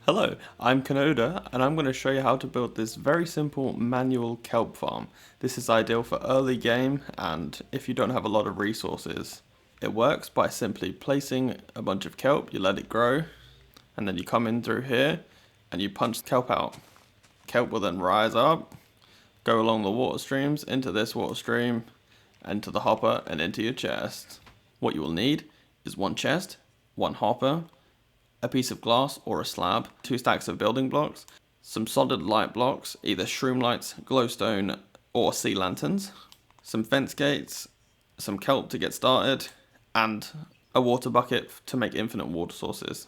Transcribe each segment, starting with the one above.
Hello, I'm Kenoda and I'm going to show you how to build this very simple manual kelp farm. This is ideal for early game and if you don't have a lot of resources. It works by simply placing a bunch of kelp, you let it grow, and then you come in through here and you punch the kelp out. Kelp will then rise up, go along the water streams, into this water stream, into the hopper and into your chest. What you will need is one chest, one hopper, a piece of glass or a slab, 2 stacks of building blocks, some solid light blocks, either shroom lights, glowstone, or sea lanterns, some fence gates, some kelp to get started, and a water bucket to make infinite water sources.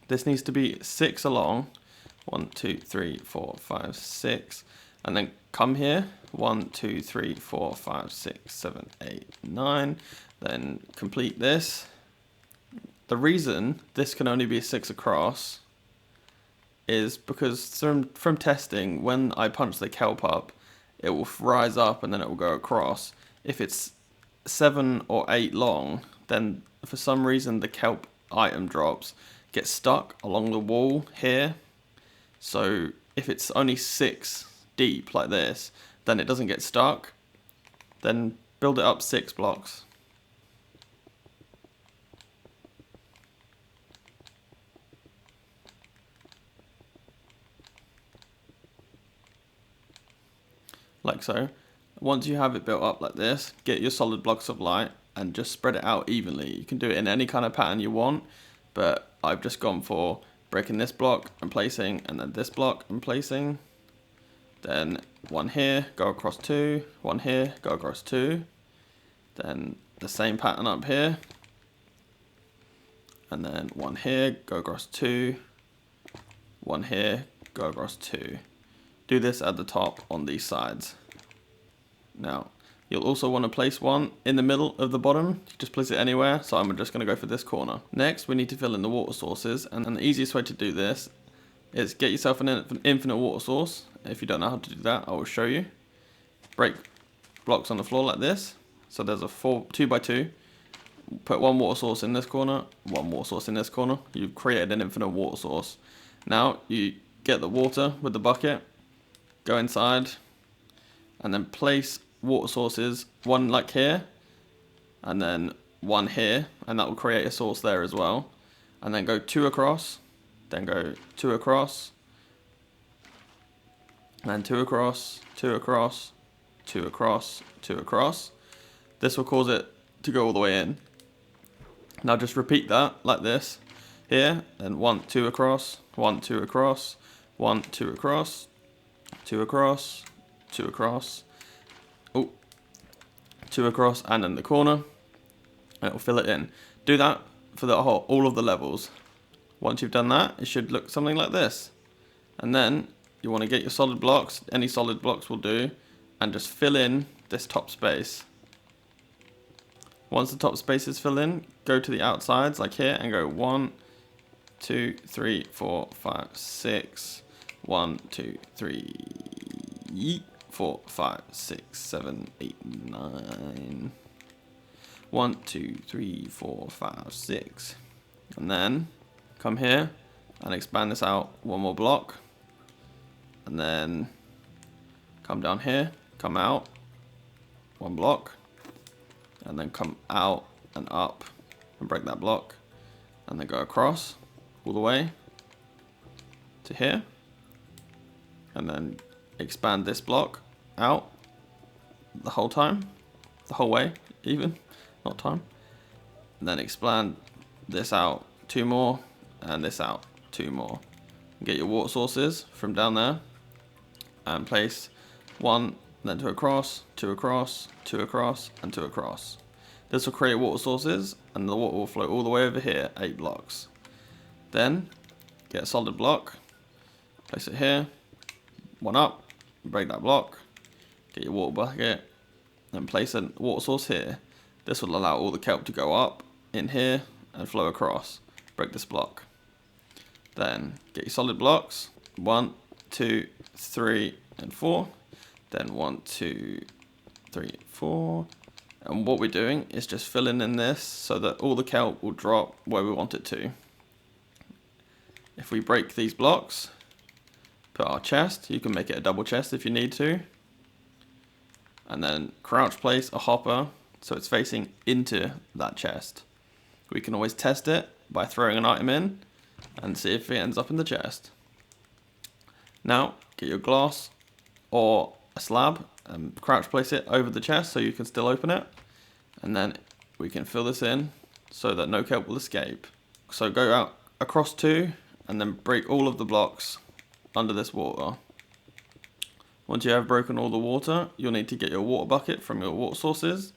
This needs to be 6 along, 1, 2, 3, 4, 5, 6, and then come here, 1, 2, 3, 4, 5, 6, 7, 8, 9, then complete this. The reason this can only be 6 across is because from testing, when I punch the kelp up, it will rise up and then it will go across. If it's 7 or 8 long, then for some reason the kelp item drops get stuck along the wall here. So if it's only 6 deep like this, then it doesn't get stuck. Then build it up 6 blocks. Like so. Once you have it built up like this, get your solid blocks of light and just spread it out evenly. You can do it in any kind of pattern you want, but I've just gone for breaking this block and placing, and then this block and placing. Then one here, go across 2, one here, go across 2. Then the same pattern up here. And then one here, go across 2, one here, go across 2. Do this at the top on these sides. Now, you'll also want to place one in the middle of the bottom. Just place it anywhere, so I'm just going to go for this corner. Next, we need to fill in the water sources, and the easiest way to do this is get yourself an infinite water source. If you don't know how to do that, I will show you. Break blocks on the floor like this. So there's a 2x2. Put one water source in this corner, one water source in this corner. You've created an infinite water source. Now, you get the water with the bucket, go inside, and then place water sources, one like here, and then one here, and that will create a source there as well. And then go 2 across, then go 2 across, and 2 across, 2 across, 2 across, 2 across. This will cause it to go all the way in. Now just repeat that like this here, and 1, 2 across, 1, 2 across, 1, 2 across, 2 across, 2 across, 2 across, and in the corner, and it will fill it in. Do that for all of the levels. Once you've done that, it should look something like this. And then you want to get your solid blocks, any solid blocks will do, and just fill in this top space. Once the top space is filled in, go to the outsides like here and go 1, 2, 3, 4, 5, 6, 1, 2, 3, 4, 5, 6, 7, 8, 9. 1, 2, 3, 4, 5, 6. And then come here and expand this out one more block. And then come down here, come out one block. And then come out and up and break that block. And then go across all the way to here. And then expand this block out the whole way even, not time. And then expand this out 2 more and this out 2 more. Get your water sources from down there and place 1, then 2 across, 2 across, 2 across, and 2 across. This will create water sources and the water will flow all the way over here, 8 blocks. Then get a solid block, place it here, 1 up, break that block, get your water bucket, and place a water source here. This will allow all the kelp to go up in here and flow across. Break this block. Then get your solid blocks, 1, 2, 3, and 4. Then 1, 2, 3, 4. And what we're doing is just filling in this so that all the kelp will drop where we want it to. if we break these blocks, put our chest, you can make it a double chest if you need to, and then crouch place a hopper so it's facing into that chest. We can always test it by throwing an item in and see if it ends up in the chest. Now get your glass or a slab and crouch place it over the chest so you can still open it, and then we can fill this in so that no kelp will escape. So go out across 2 and then break all of the blocks under this water. Once you have broken all the water, you'll need to get your water bucket from your water sources,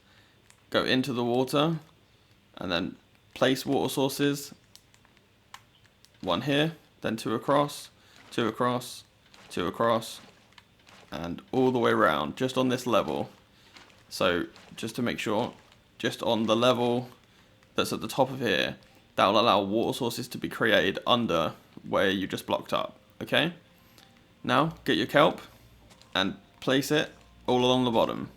go into the water, and then place water sources, 1 here, then 2 across, 2 across, 2 across, and all the way around, just on this level. So just to make sure, just on the level that's at the top of here, that will allow water sources to be created under where you just blocked up, okay? Now get your kelp and place it all along the bottom.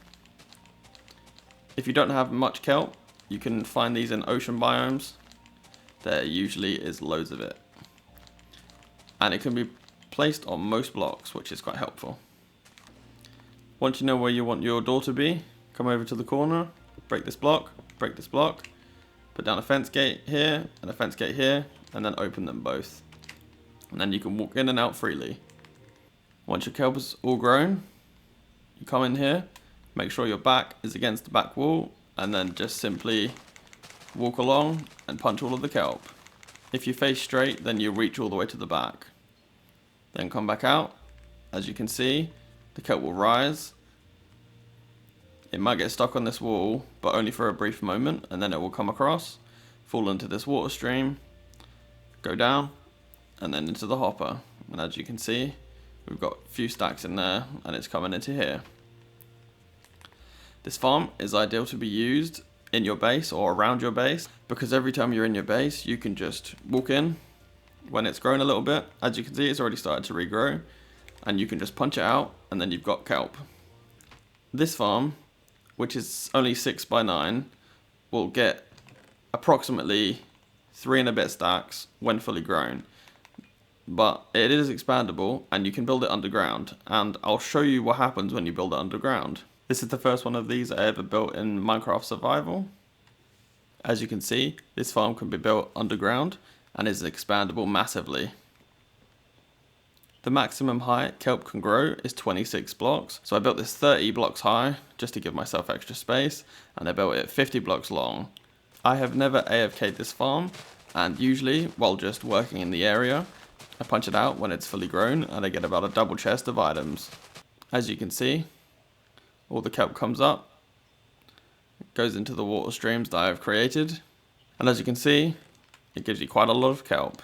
If you don't have much kelp, you can find these in ocean biomes. There usually is loads of it. And it can be placed on most blocks, which is quite helpful. Once you know where you want your door to be, come over to the corner, break this block, put down a fence gate here and a fence gate here, and then open them both. And then you can walk in and out freely. Once your kelp is all grown, you come in here, make sure your back is against the back wall, and then just simply walk along and punch all of the kelp. If you face straight, then you reach all the way to the back. Then come back out. As you can see, the kelp will rise. It might get stuck on this wall, but only for a brief moment, and then it will come across, fall into this water stream, go down, and then into the hopper. And as you can see, we've got a few stacks in there, and it's coming into here. This farm is ideal to be used in your base or around your base, because every time you're in your base, you can just walk in when it's grown a little bit. As you can see, it's already started to regrow, and you can just punch it out, and then you've got kelp. This farm, which is only 6 by 9, will get approximately 3 and a bit stacks when fully grown. But it is expandable, and you can build it underground, and I'll show you what happens when you build it underground. This is the first one of these I ever built in Minecraft Survival. As you can see, this farm can be built underground and is expandable massively. The maximum height kelp can grow is 26 blocks, so I built this 30 blocks high just to give myself extra space, and I built it 50 blocks long. I have never AFK'd this farm, and usually, while just working in the area, I punch it out when it's fully grown, and I get about a double chest of items. As you can see, all the kelp comes up, it goes into the water streams that I have created, and as you can see, it gives you quite a lot of kelp.